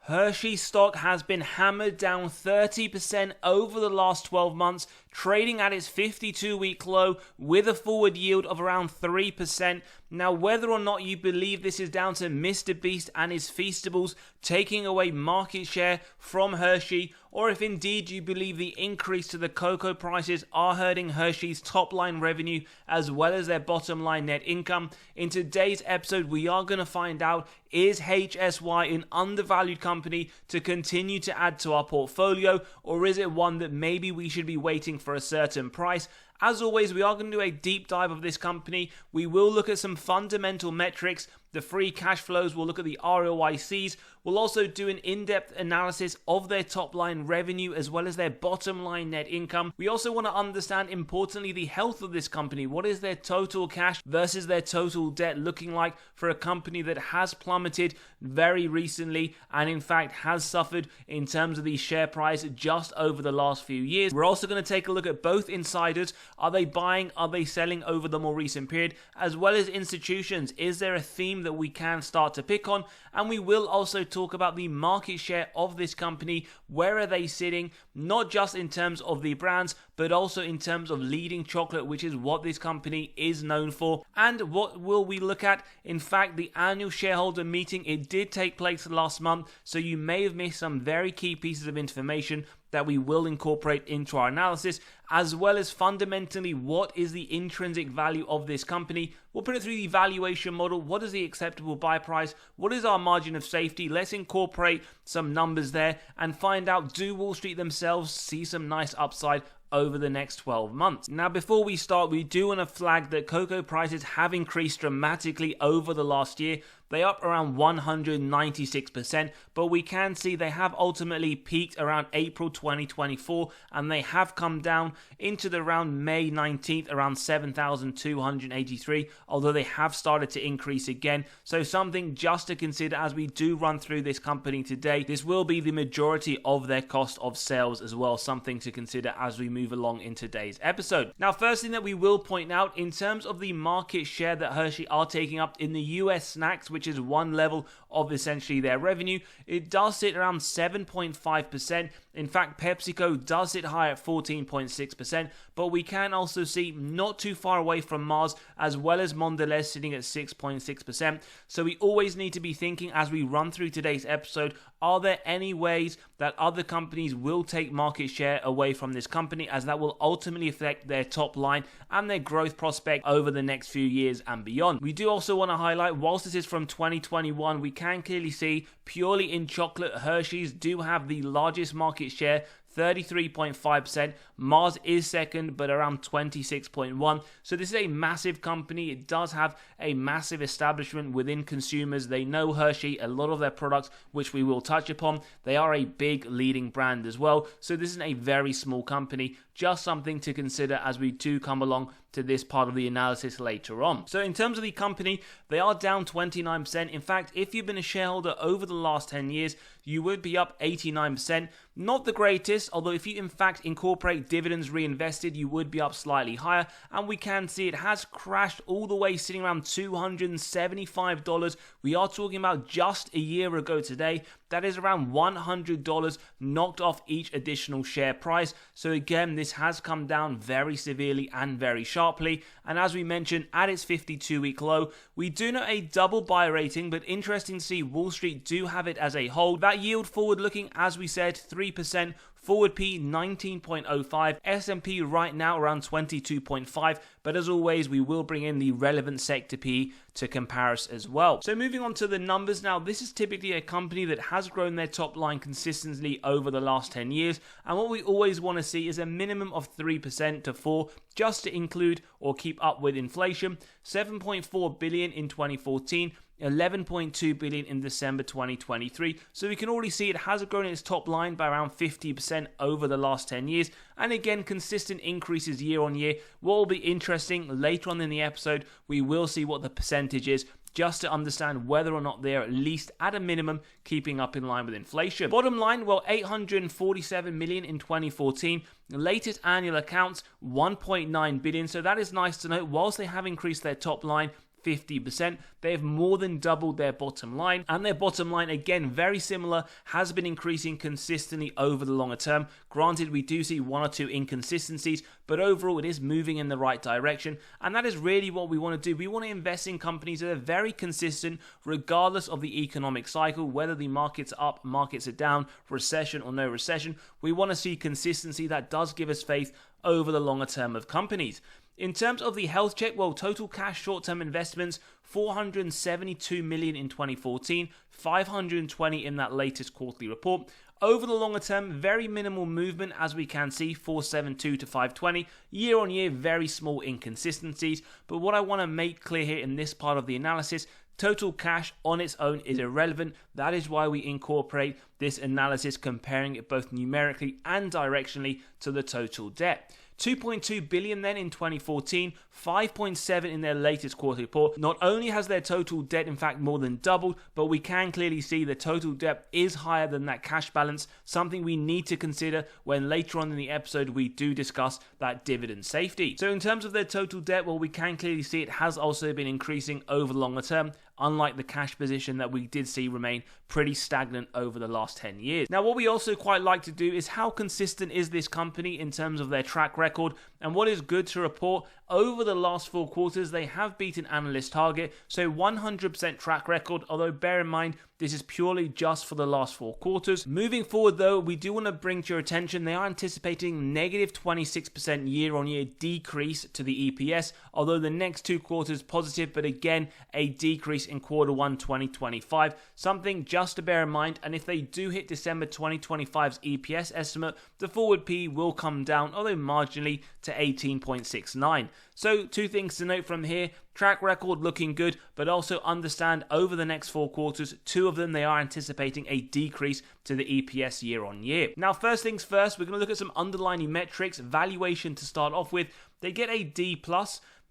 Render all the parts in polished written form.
Hershey stock has been hammered down 30% over the last 12 months, trading at its 52-week low with a forward yield of around 3%. Now, whether or not you believe this is down to Mr. Beast and his Feastables taking away market share from Hershey, or if indeed you believe the increase to the cocoa prices are hurting Hershey's top line revenue as well as their bottom line net income, in today's episode we are going to find out, is HSY an undervalued company to continue to add to our portfolio, or is it one that maybe we should be waiting for a certain price? As always, we are going to do a deep dive of this company. We will look at some fundamental metrics, the free cash flows, we'll look at the ROICs, we'll also do an in-depth analysis of their top line revenue as well as their bottom line net income. We also want to understand, importantly, the health of this company. What is their total cash versus their total debt looking like for a company that has plummeted very recently and in fact has suffered in terms of the share price just over the last few years. We're also going to take a look at both insiders. Are they buying? Are they selling over the more recent period? As well as institutions. Is there a theme that we can start to pick on? And we will also talk about the market share of this company. Where are they sitting? Not just in terms of the brands, but also in terms of leading chocolate, which is what this company is known for. And what will we look at? In fact, the annual shareholder meeting, it did take place last month, so you may have missed some very key pieces of information that we will incorporate into our analysis, as well as fundamentally what is the intrinsic value of this company. We'll put it through the valuation model. What is the acceptable buy price? What is our margin of safety? Let's incorporate some numbers there and find out, do Wall Street themselves see some nice upside over the next 12 months. Now, before we start, we do want to flag that cocoa prices have increased dramatically over the last year. They are up around 196%, but we can see they have ultimately peaked around April 2024, and they have come down into the around May 19th, around 7,283, although they have started to increase again. So something just to consider as we do run through this company today. This will be the majority of their cost of sales as well, something to consider as we move along in today's episode. Now, first thing that we will point out in terms of the market share that Hershey are taking up in the US snacks, which is one level of essentially their revenue, it does sit around 7.5%. In fact, PepsiCo does sit high at 14.6%, but we can also see not too far away from Mars as well as Mondelez sitting at 6.6%. So we always need to be thinking as we run through today's episode, are there any ways that other companies will take market share away from this company, as that will ultimately affect their top line and their growth prospect over the next few years and beyond. We do also want to highlight, whilst this is from 2021, we can clearly see purely in chocolate, Hershey's do have the largest market share, 33.5%. Mars is second, but around 26.1%. So this is a massive company. It does have a massive establishment within consumers. They know Hershey, a lot of their products, which we will touch upon. They are a big leading brand as well. So this is a very small company. Just something to consider as we do come along to this part of the analysis later on. So in terms of the company, they are down 29%. In fact, if you've been a shareholder over the last 10 years, you would be up 89%. Not the greatest, although if you in fact incorporate dividends reinvested, you would be up slightly higher. And we can see it has crashed all the way, sitting around $275. We are talking about just a year ago today. That is around $100 knocked off each additional share price. So again, this has come down very severely and very sharply. And as we mentioned, at its 52-week low, we do know a double buy rating, but interesting to see Wall Street do have it as a hold. That yield forward looking, as we said, 3%. Forward P 19.05, S&P right now around 22.5, but as always we will bring in the relevant sector P to comparison as well. So moving on to the numbers now, this is typically a company that has grown their top line consistently over the last 10 years, and what we always want to see is a minimum of 3% to 4% just to include or keep up with inflation. 7.4 billion in 2014, 11.2 billion in December 2023. So we can already see it has grown its top line by around 50% over the last 10 years. And again, consistent increases year on year. What will be interesting later on in the episode, we will see what the percentage is, just to understand whether or not they're at least at a minimum keeping up in line with inflation. Bottom line, well, 847 million in 2014. The latest annual accounts, 1.9 billion. So that is nice to note. Whilst they have increased their top line, 50%. They have more than doubled their bottom line, and their bottom line, again, very similar, has been increasing consistently over the longer term. Granted, we do see one or two inconsistencies, but overall it is moving in the right direction, and that is really what we want to do. We want to invest in companies that are very consistent regardless of the economic cycle, whether the markets are up, markets are down, recession or no recession. We want to see consistency that does give us faith over the longer term of companies. In terms of the health check, well, total cash short-term investments, 472 million in 2014, 520 in that latest quarterly report. Over the longer term, very minimal movement, as we can see, 472 to 520. Year on year, very small inconsistencies. But what I want to make clear here in this part of the analysis, total cash on its own is irrelevant. That is why we incorporate this analysis, comparing it both numerically and directionally to the total debt. 2.2 billion then in 2014, 5.7 in their latest quarterly report. Not only has their total debt in fact more than doubled, but we can clearly see the total debt is higher than that cash balance, something we need to consider when later on in the episode we do discuss that dividend safety. So in terms of their total debt, well, we can clearly see it has also been increasing over the longer term, unlike the cash position that we did see remain pretty stagnant over the last 10 years. Now, what we also quite like to do is how consistent is this company in terms of their track record, and what is good to report, over the last 4 quarters, they have beaten analyst target, so 100% track record, although bear in mind, this is purely just for the last 4 quarters. Moving forward though, we do want to bring to your attention, they are anticipating negative 26% year-on-year decrease to the EPS, although the next 2 quarters positive, but again, a decrease in Q1 2025, something just to bear in mind. And if they do hit December 2025's EPS estimate, the forward P will come down, although marginally, to 18.69. So 2 things to note from here, track record looking good, but also understand over the next 4 quarters, 2 of them they are anticipating a decrease to the EPS year on year. Now, first things first, we're going to look at some underlying metrics. Valuation to start off with, they get a D+.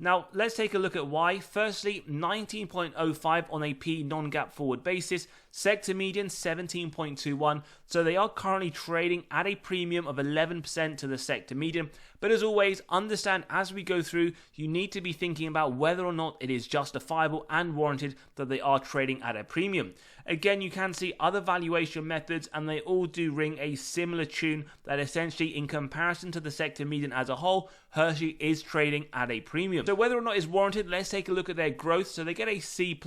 Now, let's take a look at why. Firstly, 19.05 on a P non-GAAP forward basis, sector median 17.21, so they are currently trading at a premium of 11% to the sector median. But as always, understand as we go through, you need to be thinking about whether or not it is justifiable and warranted that they are trading at a premium. Again, you can see other valuation methods and they all do ring a similar tune, that essentially in comparison to the sector median as a whole, Hershey is trading at a premium. So whether or not it's warranted, let's take a look at their growth. So they get a C+.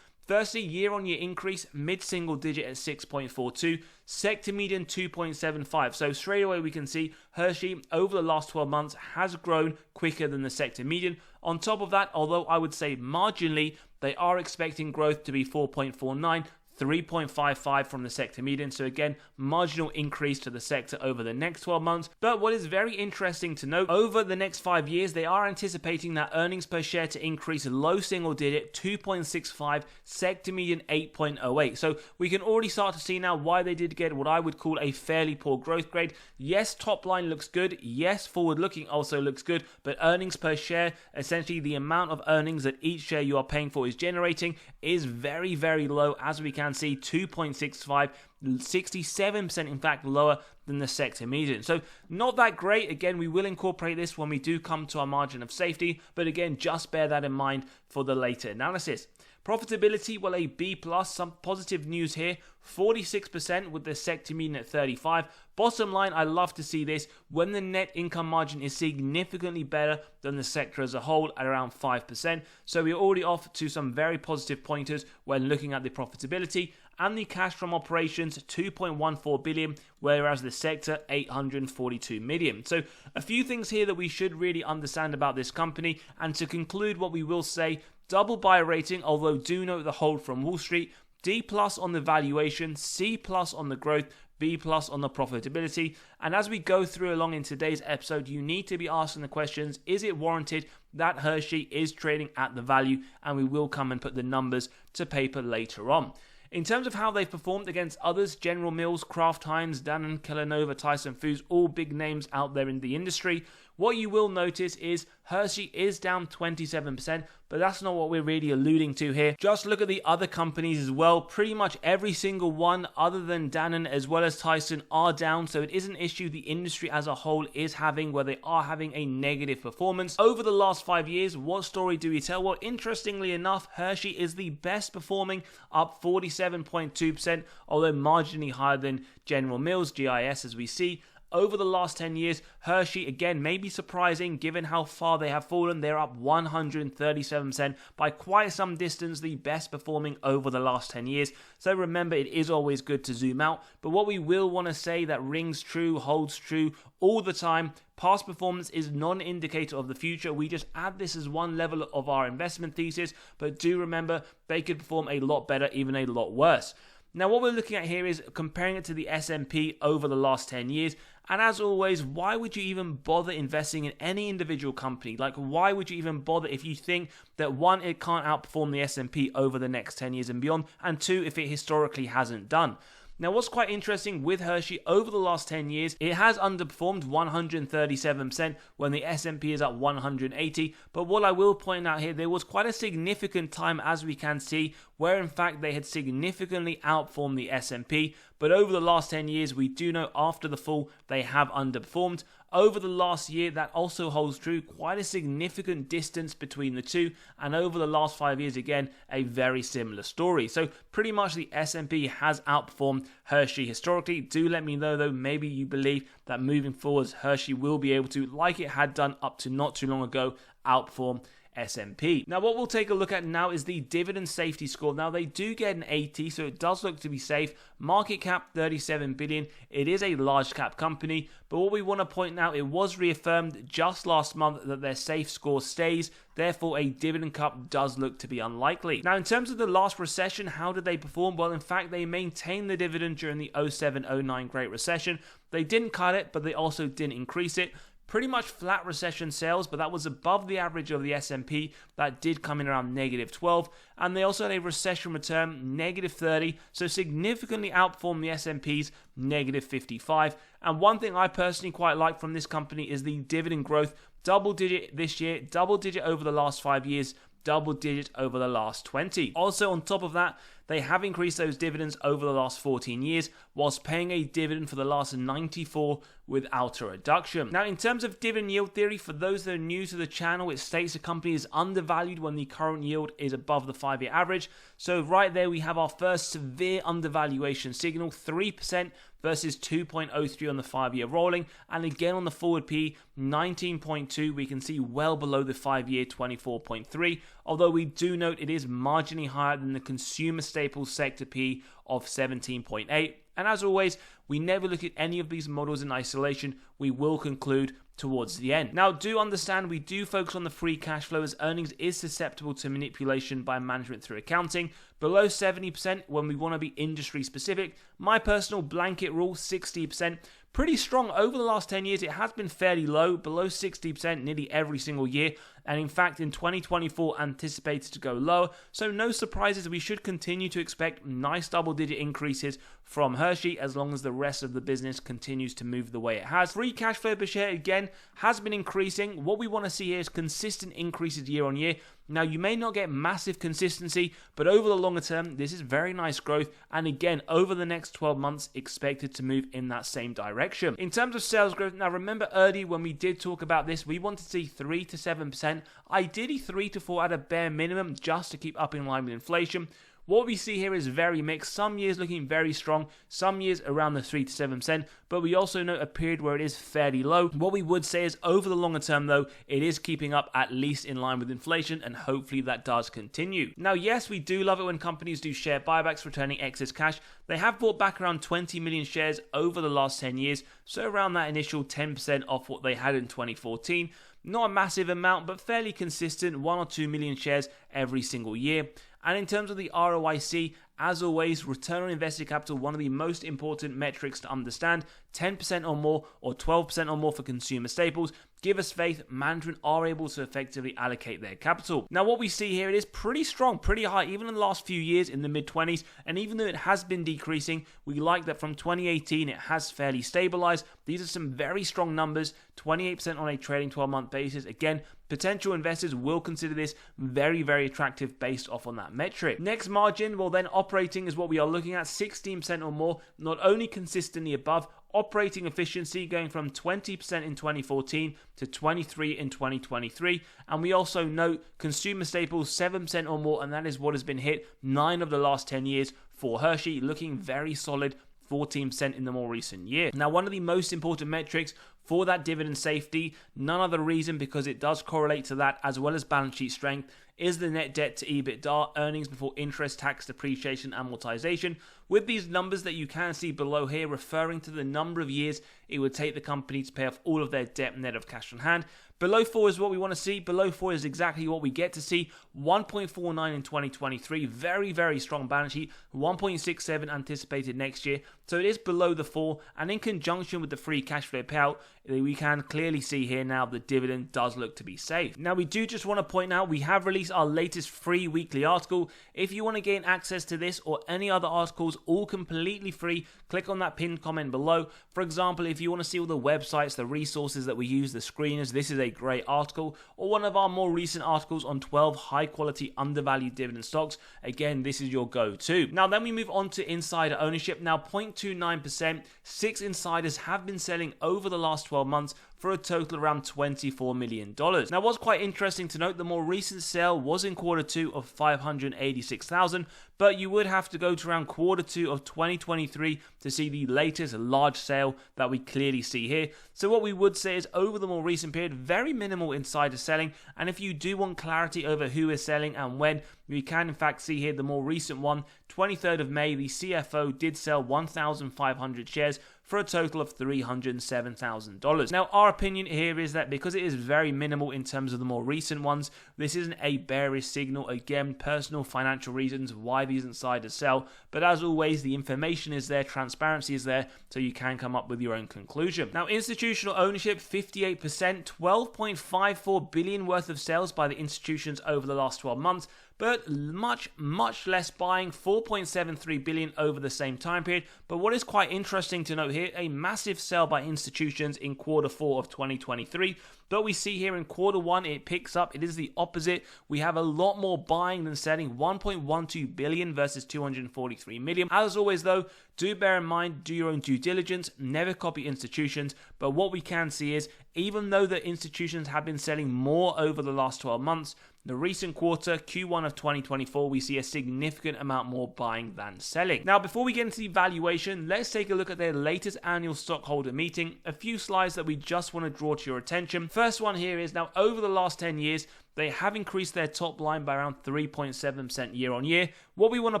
Firstly, year-on-year increase, mid-single digit at 6.42, sector median 2.75. So straight away we can see Hershey over the last 12 months has grown quicker than the sector median. On top of that, although I would say marginally, they are expecting growth to be 4.49, 3.55 from the sector median, so again, marginal increase to the sector over the next 12 months. But what is very interesting to note, over the next 5 years, they are anticipating that earnings per share to increase low single digit, 2.65, sector median 8.08. So we can already start to see now why they did get what I would call a fairly poor growth grade. Yes, top line looks good. Yes, forward looking also looks good, but earnings per share, essentially the amount of earnings that each share you are paying for is generating, is very, very low, as we can see, 2.65, 67% in fact lower than the sector median. So not that great. Again, we will incorporate this when we do come to our margin of safety, but again, just bear that in mind for the later analysis. Profitability, well, a B+, some positive news here, 46% with the sector median at 35. Bottom line, I love to see this when the net income margin is significantly better than the sector as a whole at around 5%. So we're already off to some very positive pointers when looking at the profitability. And the cash from operations, 2.14 billion, whereas the sector, 842 million. So a few things here that we should really understand about this company. And to conclude, what we will say, double buy rating, although do note the hold from Wall Street, D+ on the valuation, C+ on the growth, B+ on the profitability. And as we go through along in today's episode, you need to be asking the questions, is it warranted that Hershey is trading at the value? And we will come and put the numbers to paper later on. In terms of how they've performed against others, General Mills, Kraft Heinz, Danone, Kellanova, Tyson Foods, all big names out there in the industry, What you will notice is Hershey is down 27%, but that's not what we're really alluding to here. Just look at the other companies as well. Pretty much every single one other than Danone as well as Tyson are down, so it is an issue the industry as a whole is having, where they are having a negative performance. Over the last 5 years, what story do we tell? Well, interestingly enough, Hershey is the best performing, up 47.2%, although marginally higher than General Mills, GIS, as we see. Over the last 10 years, Hershey, again, may be surprising given how far they have fallen. They're up 137% by quite some distance, the best performing over the last 10 years. So remember, it is always good to zoom out. But what we will want to say that rings true, holds true all the time, past performance is not an indicator of the future. We just add this as one level of our investment thesis. But do remember, they could perform a lot better, even a lot worse. Now, what we're looking at here is comparing it to the S&P over the last 10 years. And as always, why would you even bother investing in any individual company? Like, why would you even bother if you think that, one, it can't outperform the S&P over the next 10 years and beyond, and two, if it historically hasn't done? Now, what's quite interesting with Hershey, over the last 10 years, it has underperformed 137% when the S&P is at 180. But what I will point out here, there was quite a significant time, as we can see, where in fact they had significantly outperformed the S&P. But over the last 10 years, we do know after the fall, they have underperformed. Over the last year, that also holds true. Quite a significant distance between the two. And over the last 5 years, again, a very similar story. So pretty much the S&P has outperformed Hershey historically. Do let me know, though, maybe you believe that moving forwards, Hershey will be able to, like it had done up to not too long ago, outperform S&P. Now, what we'll take a look at now is the dividend safety score. Now, they do get an 80, so it does look to be safe. Market cap 37 billion. It is a large cap company, but what we want to point out, it was reaffirmed just last month that their safe score stays. Therefore, a dividend cut does look to be unlikely. Now, in terms of the last recession, how did they perform? Well, in fact, they maintained the dividend during the 07-09 Great Recession. They didn't cut it, but they also didn't increase it. Pretty much flat recession sales, but that was above the average of the S&P. That did come in around -12, and they also had a recession return -30, so significantly outperformed the S&P's -55. And one thing I personally quite like from this company is the dividend growth. Double digit this year, double digit over the last 5 years, double digit over the last 20. Also, on top of that, they have increased those dividends over the last 14 years, whilst paying a dividend for the last 94 without a reduction. Now, in terms of dividend yield theory, for those that are new to the channel, it states a company is undervalued when the current yield is above the 5-year average. So right there, we have our first severe undervaluation signal, 3% versus 2.03 on the 5-year rolling. And again, on the forward P, 19.2, we can see well below the 5-year 24.3. Although we do note it is marginally higher than the consumer staples sector P of 17.8. And as always, we never look at any of these models in isolation. We will conclude towards the end. Now, do understand we do focus on the free cash flow, as earnings is susceptible to manipulation by management through accounting. Below 70% when we want to be industry specific. My personal blanket rule, 60%. Pretty strong over the last 10 years. It has been fairly low, below 60% nearly every single year. And in fact, in 2024, anticipated to go lower. So no surprises, we should continue to expect nice double-digit increases from Hershey as long as the rest of the business continues to move the way it has. Free cash flow per share, again, has been increasing. What we want to see here is consistent increases year on year. Now, you may not get massive consistency, but over the longer term, this is very nice growth. And again, over the next 12 months, expected to move in that same direction. In terms of sales growth, now remember earlier when we did talk about this, we wanted to see 3 to 7%, ideally 3 to 4 at a bare minimum, just to keep up in line with inflation. What we see here is very mixed. Some years looking very strong, some years around the 3 to 7%, but we also note a period where it is fairly low. What we would say is over the longer term, though, it is keeping up at least in line with inflation, and hopefully that does continue. Now, yes, we do love it when companies do share buybacks, returning excess cash. They have bought back around 20 million shares over the last 10 years, so around that initial 10% off what they had in 2014. Not a massive amount, but fairly consistent, 1 or 2 million shares every single year. And in terms of the ROIC, As always, return on invested capital, one of the most important metrics to understand. 10% or more or 12% or more for consumer staples. Give us faith, management are able to effectively allocate their capital. Now what we see here, it is pretty strong, pretty high, even in the last few years in the mid-20s, and even though it has been decreasing, we like that from 2018 it has fairly stabilized. These are some very strong numbers, 28% on a trailing 12-month basis. Again, potential investors will consider this very, very attractive based off on that metric. Next margin, well then operating is what we are looking at, 16% or more, not only consistently above, operating efficiency going from 20% in 2014 to 23% in 2023. And we also note consumer staples 7% or more, and that is what has been hit 9 of the last 10 years for Hershey, looking very solid, 14% in the more recent year. Now, one of the most important metrics for that dividend safety, none other reason because it does correlate to that as well as balance sheet strength, is the net debt to EBITDA, earnings before interest, tax, depreciation, amortization. With these numbers that you can see below here, referring to the number of years it would take the company to pay off all of their debt net of cash on hand. Below 4 is what we want to see. Below 4 is exactly what we get to see. 1.49 in 2023. Very, very strong balance sheet. 1.67 anticipated next year. So it is below the 4. And in conjunction with the free cash flow payout, we can clearly see here now the dividend does look to be safe. Now we do just want to point out we have released our latest free weekly article. If you want to gain access to this or any other articles, all completely free, click on that pinned comment below. For example, if you want to see all the websites, the resources that we use, the screeners, this is a great article, or one of our more recent articles on 12 high quality undervalued dividend stocks. Again, this is your go-to. Now then we move on to insider ownership. Now 0.29%, 6 insiders have been selling over the last 12 months for a total around $24 million. Now what's quite interesting to note, the more recent sale was in Q2 of $586,000, but you would have to go to around Q2 of 2023 to see the latest large sale that we clearly see here. So what we would say is over the more recent period, very minimal insider selling, and if you do want clarity over who is selling and when, we can in fact see here the more recent one, 23rd of May, the CFO did sell 1,500 shares for a total of $307,000. Now, our opinion here is that because it is very minimal in terms of the more recent ones, this isn't a bearish signal. Again, personal financial reasons why these insiders sell, but as always, the information is there, transparency is there, so you can come up with your own conclusion. Now, institutional ownership, 58%, 12.54 billion worth of sales by the institutions over the last 12 months, but much less buying, 4.73 billion over the same time period. But what is quite interesting to note here, a massive sale by institutions in Q4 of 2023. But we see here in Q1 it picks up. It is the opposite. We have a lot more buying than selling, 1.12 billion versus 243 million. As always though, do bear in mind, do your own due diligence, never copy institutions. But what we can see is, even though the institutions have been selling more over the last 12 months, the recent quarter, Q1 of 2024, we see a significant amount more buying than selling. Now, before we get into the valuation, let's take a look at their latest annual stockholder meeting. A few slides that we just want to draw to your attention. First one here is, now over the last 10 years, they have increased their top line by around 3.7% year on year. What we want to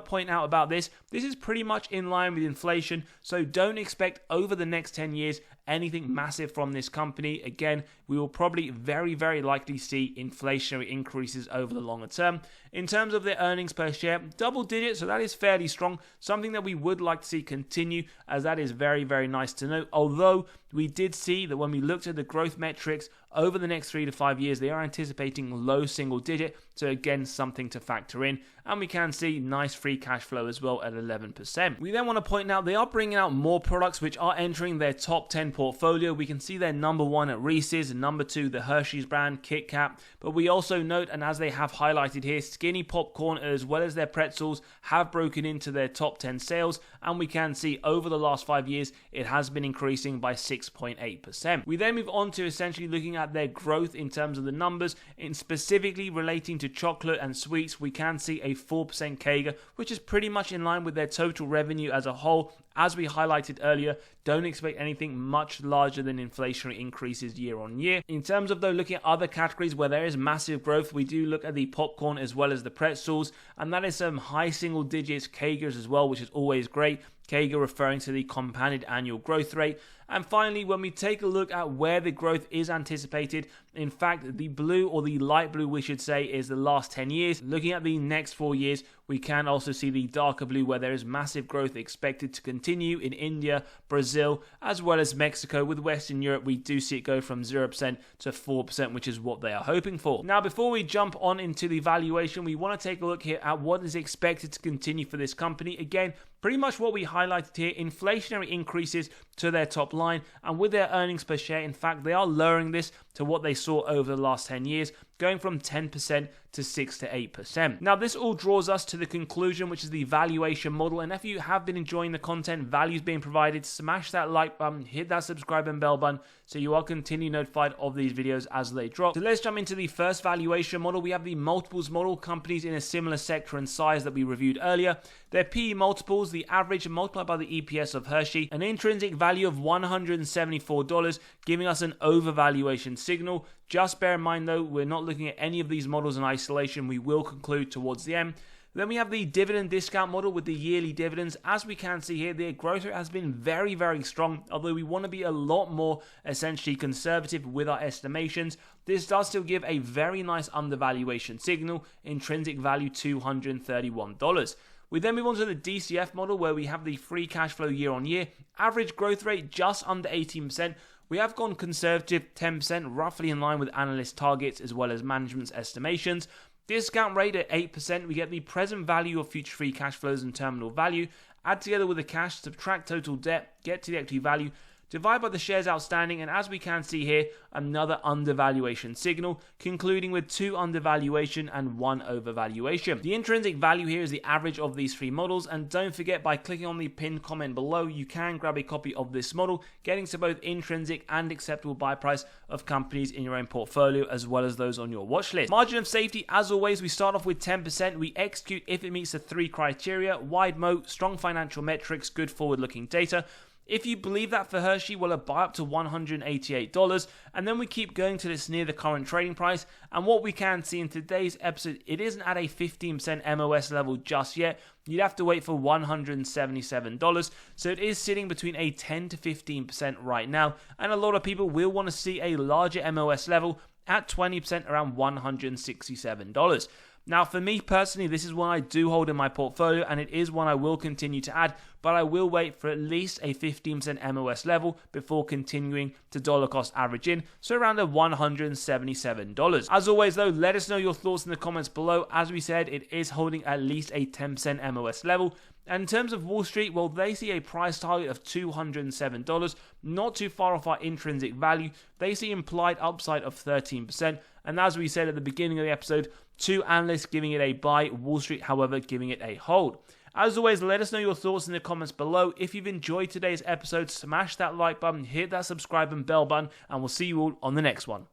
point out about this is pretty much in line with inflation, so don't expect over the next 10 years anything massive from this company. Again, we will probably very likely see inflationary increases over the longer term. In terms of their earnings per share, double digits, so that is fairly strong, something that we would like to see continue, as that is very nice to note. Although we did see that when we looked at the growth metrics over the next 3 to 5 years, they are anticipating low single digit, so again, something to factor in. And we can see nice free cash flow as well at 11%. We then want to point out they are bringing out more products which are entering their top 10 portfolio. We can see their number 1 at Reese's, and number 2 the Hershey's brand, Kit Kat. But we also note, and as they have highlighted here, Skinny popcorn as well as their pretzels have broken into their top 10 sales, and we can see over the last 5 years it has been increasing by 6.8%. We then move on to essentially looking at their growth in terms of the numbers, in specifically relating to chocolate and sweets. We can see a 4% CAGR, which is pretty much in line with their total revenue as a whole. As we highlighted earlier, don't expect anything much larger than inflationary increases year on year. In terms of though looking at other categories where there is massive growth, we do look at the popcorn as well as the pretzels, and that is some high single digits CAGRs as well, which is always great. CAGR referring to the compounded annual growth rate. And finally, when we take a look at where the growth is anticipated, in fact, the blue, or the light blue we should say, is the last 10 years. Looking at the next 4 years, We can also see the darker blue where there is massive growth expected to continue in India, Brazil, as well as Mexico. With Western Europe, we do see it go from 0% to 4%, which is what they are hoping for. Now, before we jump on into the valuation, we want to take a look here at what is expected to continue for this company. Again, pretty much what we highlighted here, inflationary increases to their top line, and with their earnings per share, in fact, they are lowering this to what they saw over the last 10 years, going from 10% to 6 to 8%. Now, this all draws us to the conclusion, which is the valuation model. And if you have been enjoying the content, values being provided, smash that like button, hit that subscribe and bell button so you are continually notified of these videos as they drop. So let's jump into the first valuation model. We have the multiples model, companies in a similar sector and size that we reviewed earlier. Their PE multiples, the average multiplied by the EPS of Hershey, an intrinsic value of $174, giving us an overvaluation signal. Just bear in mind though, we're not looking at any of these models in isolation. We will conclude towards the end. Then we have the dividend discount model with the yearly dividends. As we can see here, their growth rate has been very, very strong, although we want to be a lot more essentially conservative with our estimations. This does still give a very nice undervaluation signal, intrinsic value $231. We then move on to the DCF model where we have the free cash flow year on year, average growth rate just under 18%. We have gone conservative 10%, roughly in line with analyst targets as well as management's estimations. Discount rate at 8%, we get the present value of future free cash flows and terminal value, add together with the cash, subtract total debt, get to the equity value, divide by the shares outstanding, and as we can see here, another undervaluation signal, concluding with 2 undervaluation and 1 overvaluation. The intrinsic value here is the average of these 3 models, and don't forget, by clicking on the pinned comment below, you can grab a copy of this model, getting to both intrinsic and acceptable buy price of companies in your own portfolio, as well as those on your watch list. Margin of safety, as always, we start off with 10%. We execute if it meets the 3 criteria: wide moat, strong financial metrics, good forward-looking data. If you believe that for Hershey, we'll buy up to $188, and then we keep going till it's near the current trading price. And what we can see in today's episode, it isn't at a 15% MOS level just yet. You'd have to wait for $177, so it is sitting between a 10 to 15% right now, and a lot of people will want to see a larger MOS level at 20%, around $167. Now, for me personally, this is one I do hold in my portfolio, and it is one I will continue to add, but I will wait for at least a 15% MOS level before continuing to dollar cost average in, so around a $177. As always though, let us know your thoughts in the comments below. As we said, it is holding at least a 10% MOS level. And in terms of Wall Street, well, they see a price target of $207, not too far off our intrinsic value. They see implied upside of 13%, and as we said at the beginning of the episode, 2 analysts giving it a buy, Wall Street, however, giving it a hold. As always, let us know your thoughts in the comments below. If you've enjoyed today's episode, smash that like button, hit that subscribe and bell button, and we'll see you all on the next one.